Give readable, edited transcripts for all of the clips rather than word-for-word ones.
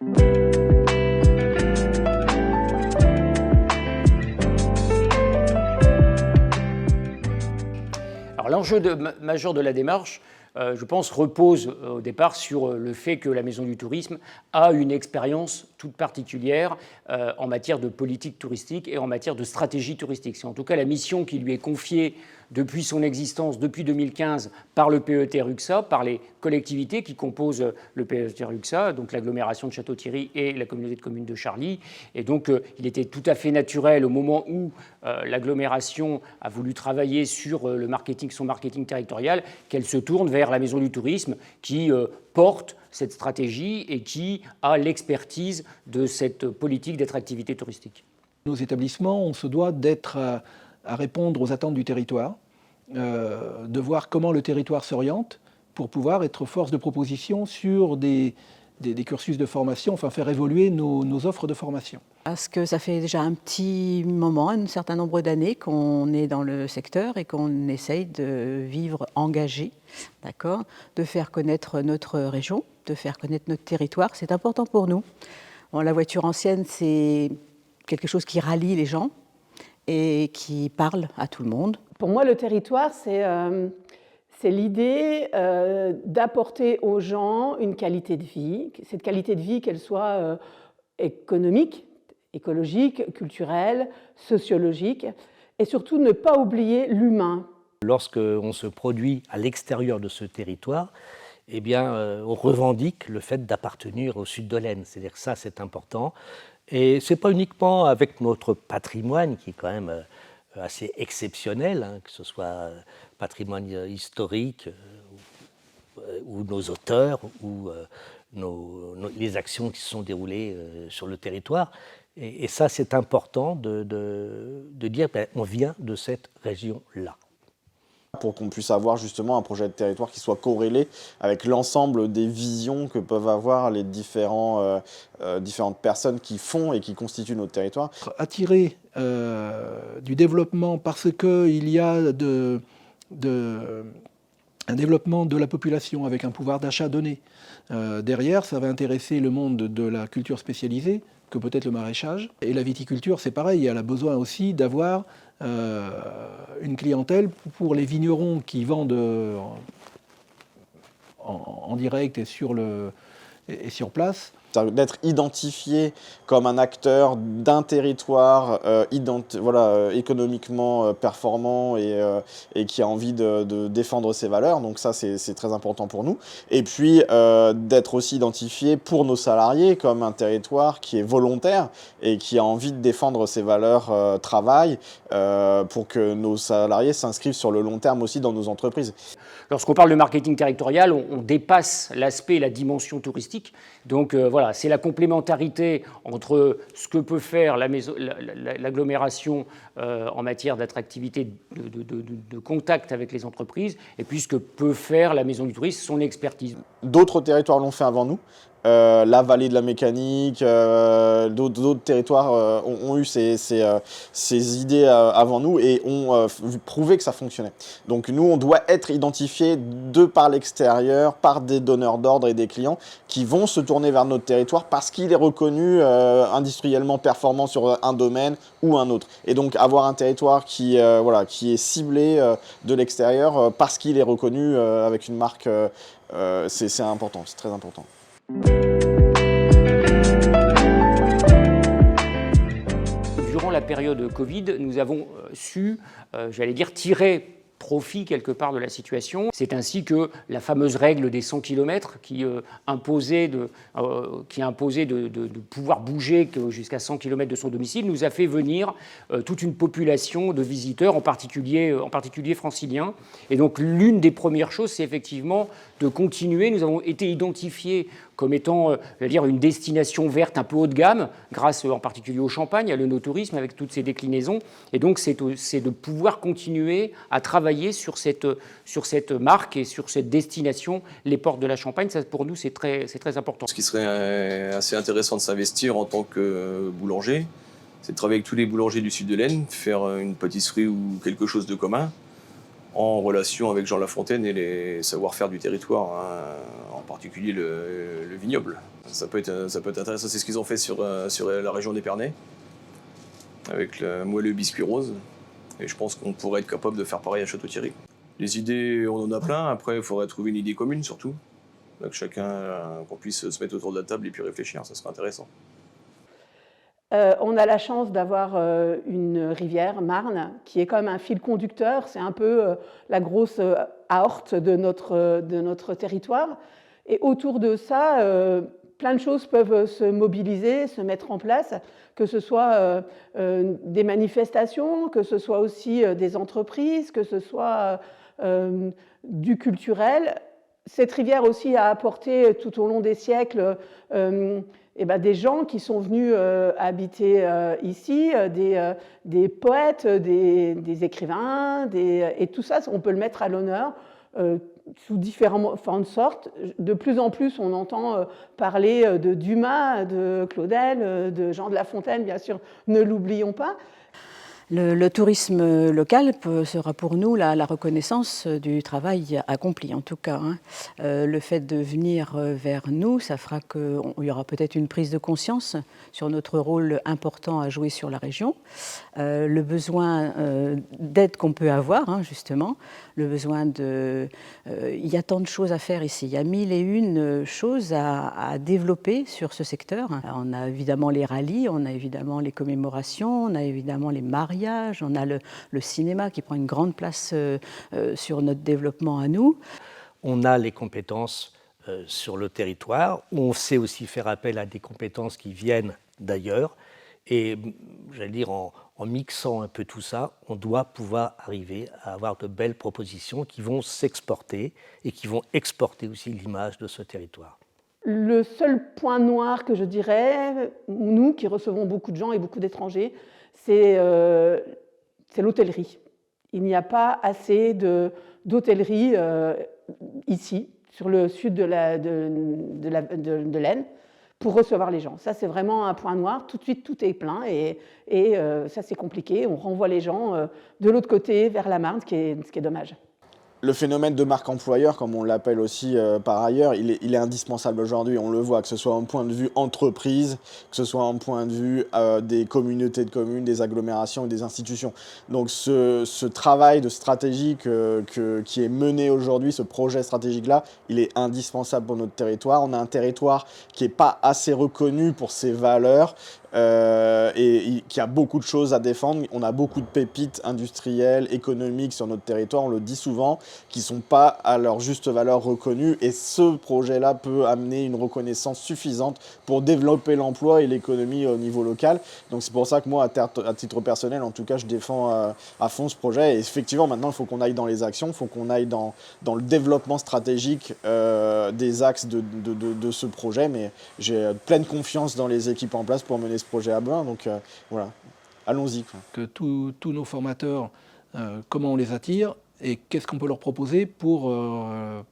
Alors l'enjeu majeur de la démarche, je pense, repose au départ sur le fait que la Maison du Tourisme a une expérience toute particulière en matière de politique touristique et en matière de stratégie touristique. C'est en tout cas la mission qui lui est confiée depuis son existence, depuis 2015, par le PET-RUXA, par les collectivités qui composent le PET-RUXA, donc l'agglomération de Château-Thierry et la communauté de communes de Charly. Et donc, il était tout à fait naturel, au moment où l'agglomération a voulu travailler sur son marketing territorial, qu'elle se tourne vers la Maison du Tourisme qui porte cette stratégie et qui a l'expertise de cette politique d'attractivité touristique. Nos établissements, on se doit d'être à répondre aux attentes du territoire, de voir comment le territoire s'oriente pour pouvoir être force de proposition sur des cursus de formation, enfin faire évoluer nos offres de formation. Parce que ça fait déjà un petit moment, un certain nombre d'années qu'on est dans le secteur et qu'on essaye de vivre engagé, d'accord, de faire connaître notre région, de faire connaître notre territoire. C'est important pour nous. Bon, la voiture ancienne, c'est quelque chose qui rallie les gens et qui parle à tout le monde. Pour moi, le territoire, c'est l'idée d'apporter aux gens une qualité de vie. Cette qualité de vie, qu'elle soit économique, écologique, culturelle, sociologique, et surtout ne pas oublier l'humain. Lorsqu'on se produit à l'extérieur de ce territoire, eh bien, on revendique le fait d'appartenir au sud de l'Aisne. C'est-à-dire que ça, c'est important. Et ce n'est pas uniquement avec notre patrimoine qui est quand même assez exceptionnel, hein, que ce soit patrimoine historique ou nos auteurs ou les actions qui se sont déroulées sur le territoire. Et ça, c'est important de dire qu'on vient de cette région-là. Pour qu'on puisse avoir justement un projet de territoire qui soit corrélé avec l'ensemble des visions que peuvent avoir les différentes personnes qui font et qui constituent notre territoire. Attirer du développement parce qu'il y a un développement de la population avec un pouvoir d'achat donné. Derrière, ça va intéresser le monde de la culture spécialisée, que peut-être le maraîchage. Et la viticulture, c'est pareil, elle a besoin aussi d'avoir une clientèle pour les vignerons qui vendent en direct et sur place. D'être identifié comme un acteur d'un territoire économiquement performant et qui a envie de défendre ses valeurs. Donc ça, c'est très important pour nous. Et puis, d'être aussi identifié pour nos salariés comme un territoire qui est volontaire et qui a envie de défendre ses valeurs travail pour que nos salariés s'inscrivent sur le long terme aussi dans nos entreprises. Lorsqu'on parle de marketing territorial, on dépasse l'aspect et la dimension touristique. Donc voilà, c'est la complémentarité entre ce que peut faire l'agglomération en matière d'attractivité, de contact avec les entreprises, et puis ce que peut faire la Maison du Tourisme, son expertise. D'autres territoires l'ont fait avant nous. La vallée de la mécanique, d'autres territoires ont eu ces idées avant nous et ont prouvé que ça fonctionnait. Donc nous, on doit être identifiés de par l'extérieur, par des donneurs d'ordre et des clients qui vont se tourner vers notre territoire parce qu'il est reconnu industriellement performant sur un domaine ou un autre. Et donc avoir un territoire qui est ciblé de l'extérieur parce qu'il est reconnu avec une marque, c'est important, c'est très important. Durant la période Covid, nous avons su, tirer profit quelque part de la situation. C'est ainsi que la fameuse règle des 100 km qui imposait de pouvoir bouger jusqu'à 100 km de son domicile nous a fait venir toute une population de visiteurs, en particulier franciliens. Et donc l'une des premières choses, c'est effectivement de continuer. Nous avons été identifiés comme étant une destination verte un peu haut de gamme, grâce en particulier au Champagne, à l'œnotourisme, avec toutes ses déclinaisons. Et donc c'est de pouvoir continuer à travailler sur cette marque et sur cette destination, les portes de la Champagne. Ça, pour nous, c'est très important. Ce qui serait assez intéressant de s'investir en tant que boulanger, c'est de travailler avec tous les boulangers du sud de l'Aisne, faire une pâtisserie ou quelque chose de commun, en relation avec Jean Lafontaine et les savoir-faire du territoire, hein, en particulier le vignoble. Ça peut être intéressant, c'est ce qu'ils ont fait sur la région d'Épernay, avec le moelleux biscuit rose, et je pense qu'on pourrait être capable de faire pareil à Château-Thierry. Les idées, on en a plein, après il faudrait trouver une idée commune surtout, là, que chacun, qu'on puisse se mettre autour de la table et puis réfléchir, ça serait intéressant. On a la chance d'avoir une rivière, Marne, qui est comme un fil conducteur. C'est un peu la grosse aorte de notre territoire. Et autour de ça, plein de choses peuvent se mobiliser, se mettre en place, que ce soit des manifestations, que ce soit aussi des entreprises, que ce soit du culturel. Cette rivière aussi a apporté tout au long des siècles des gens qui sont venus habiter ici, des poètes, des écrivains, et tout ça, on peut le mettre à l'honneur sous différentes sortes. De plus en plus, on entend parler de Dumas, de Claudel, de Jean de La Fontaine, bien sûr, ne l'oublions pas. Le tourisme local sera pour nous la reconnaissance du travail accompli, en tout cas. Le fait de venir vers nous, ça fera qu'il y aura peut-être une prise de conscience sur notre rôle important à jouer sur la région, le besoin d'aide qu'on peut avoir, justement, le besoin de... il y a tant de choses à faire ici, il y a 1001 choses à développer sur ce secteur. On a évidemment les rallyes, on a évidemment les commémorations, on a évidemment les mariages, on a le cinéma qui prend une grande place sur notre développement à nous. On a les compétences sur le territoire, on sait aussi faire appel à des compétences qui viennent d'ailleurs, et j'allais dire en mixant un peu tout ça, on doit pouvoir arriver à avoir de belles propositions qui vont s'exporter et qui vont exporter aussi l'image de ce territoire. Le seul point noir que je dirais, nous qui recevons beaucoup de gens et beaucoup d'étrangers, c'est l'hôtellerie. Il n'y a pas assez d'hôtellerie ici, sur le sud de l'Aisne, pour recevoir les gens. Ça, c'est vraiment un point noir. Tout de suite, tout est plein et ça, c'est compliqué. On renvoie les gens de l'autre côté, vers la Marne, ce qui est dommage. Le phénomène de marque employeur, comme on l'appelle aussi par ailleurs, il est indispensable aujourd'hui. On le voit, que ce soit en point de vue entreprise, que ce soit en point de vue des communautés de communes, des agglomérations et des institutions. Donc ce travail de stratégie qui est mené aujourd'hui, ce projet stratégique-là, il est indispensable pour notre territoire. On a un territoire qui n'est pas assez reconnu pour ses valeurs. Et qui a beaucoup de choses à défendre. On a beaucoup de pépites industrielles, économiques sur notre territoire, on le dit souvent, qui ne sont pas à leur juste valeur reconnues. Et ce projet-là peut amener une reconnaissance suffisante pour développer l'emploi et l'économie au niveau local. Donc c'est pour ça que moi, à titre personnel, en tout cas, je défends à fond ce projet. Et effectivement, maintenant, il faut qu'on aille dans les actions, il faut qu'on aille dans le développement stratégique des axes de ce projet. Mais j'ai pleine confiance dans les équipes en place pour mener ce projet à bien, donc voilà, allons-y. Que tous nos formateurs, comment on les attire et qu'est-ce qu'on peut leur proposer pour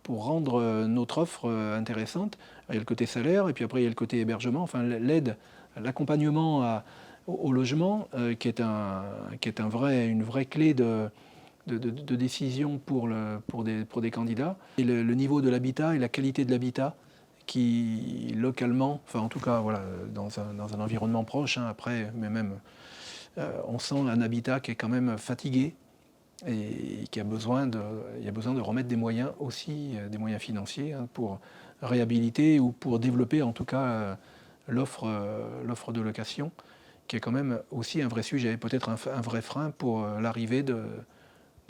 rendre notre offre intéressante. Il y a le côté salaire et puis après il y a le côté hébergement, enfin l'aide, l'accompagnement au logement qui est une vraie clé de décision pour des candidats. Et le niveau de l'habitat et la qualité de l'habitat qui localement, enfin en tout cas voilà, dans un environnement proche, après, mais même on sent un habitat qui est quand même fatigué et qui a besoin de remettre des moyens aussi, des moyens financiers pour réhabiliter ou pour développer en tout cas l'offre de location, qui est quand même aussi un vrai sujet, peut-être un vrai frein pour l'arrivée de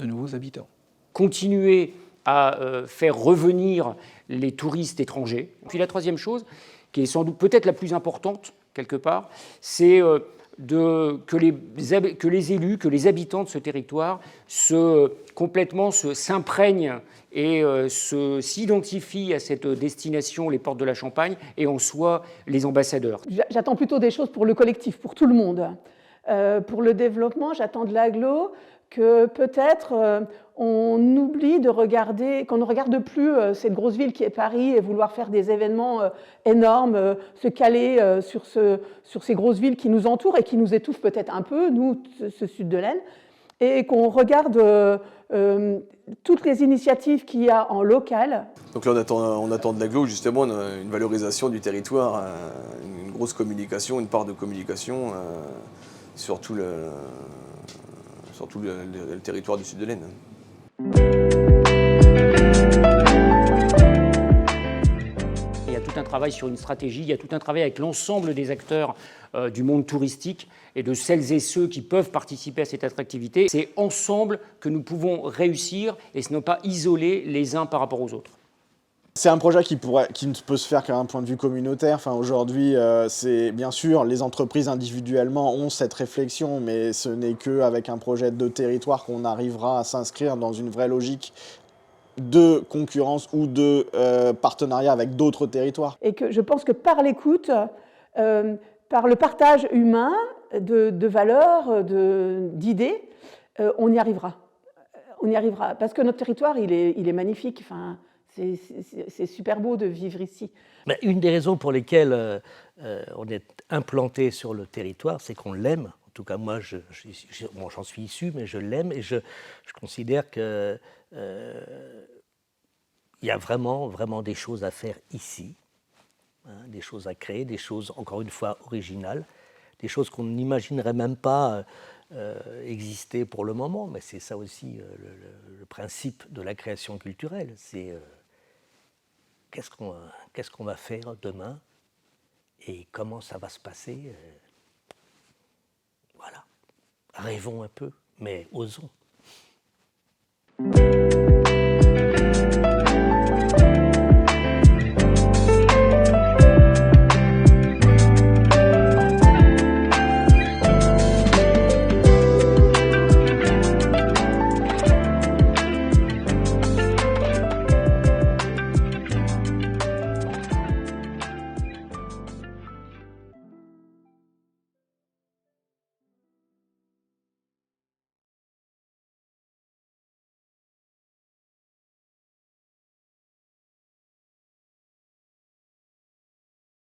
nouveaux habitants. Continuer à faire revenir les touristes étrangers. Puis la troisième chose, qui est sans doute peut-être la plus importante, quelque part, c'est que les élus, que les habitants de ce territoire complètement s'imprègnent et s'identifient à cette destination, les portes de la Champagne, et en soient les ambassadeurs. J'attends plutôt des choses pour le collectif, pour tout le monde. Pour le développement, j'attends de l'agglo que peut-être on oublie de regarder, qu'on ne regarde plus cette grosse ville qui est Paris et vouloir faire des événements énormes, se caler sur ces grosses villes qui nous entourent et qui nous étouffent peut-être un peu, nous, ce sud de l'Aisne, et qu'on regarde toutes les initiatives qu'il y a en local. Donc là, on attend de l'aglo justement une valorisation du territoire, une grosse communication, une part de communication sur tout le territoire du sud de l'Aisne. Il y a tout un travail sur une stratégie, il y a tout un travail avec l'ensemble des acteurs du monde touristique et de celles et ceux qui peuvent participer à cette attractivité. C'est ensemble que nous pouvons réussir et ce n'est pas isolés les uns par rapport aux autres. C'est un projet qui ne peut se faire qu'à un point de vue communautaire. Enfin, aujourd'hui, c'est bien sûr, les entreprises individuellement ont cette réflexion, mais ce n'est qu'avec un projet de territoire qu'on arrivera à s'inscrire dans une vraie logique de concurrence ou de partenariat avec d'autres territoires. Et que je pense que par l'écoute, par le partage humain de valeurs, d'idées, on y arrivera. On y arrivera. Parce que notre territoire, il est magnifique. Enfin, c'est super beau de vivre ici. Mais une des raisons pour lesquelles on est implanté sur le territoire, c'est qu'on l'aime. En tout cas, moi, j'en suis issu, mais je l'aime et je considère que il y a vraiment, vraiment des choses à faire ici, hein, des choses à créer, des choses, encore une fois, originales, des choses qu'on n'imaginerait même pas exister pour le moment, mais c'est ça aussi le principe de la création culturelle, c'est qu'est-ce qu'on va faire demain et comment ça va se passer. Voilà, rêvons un peu, mais osons.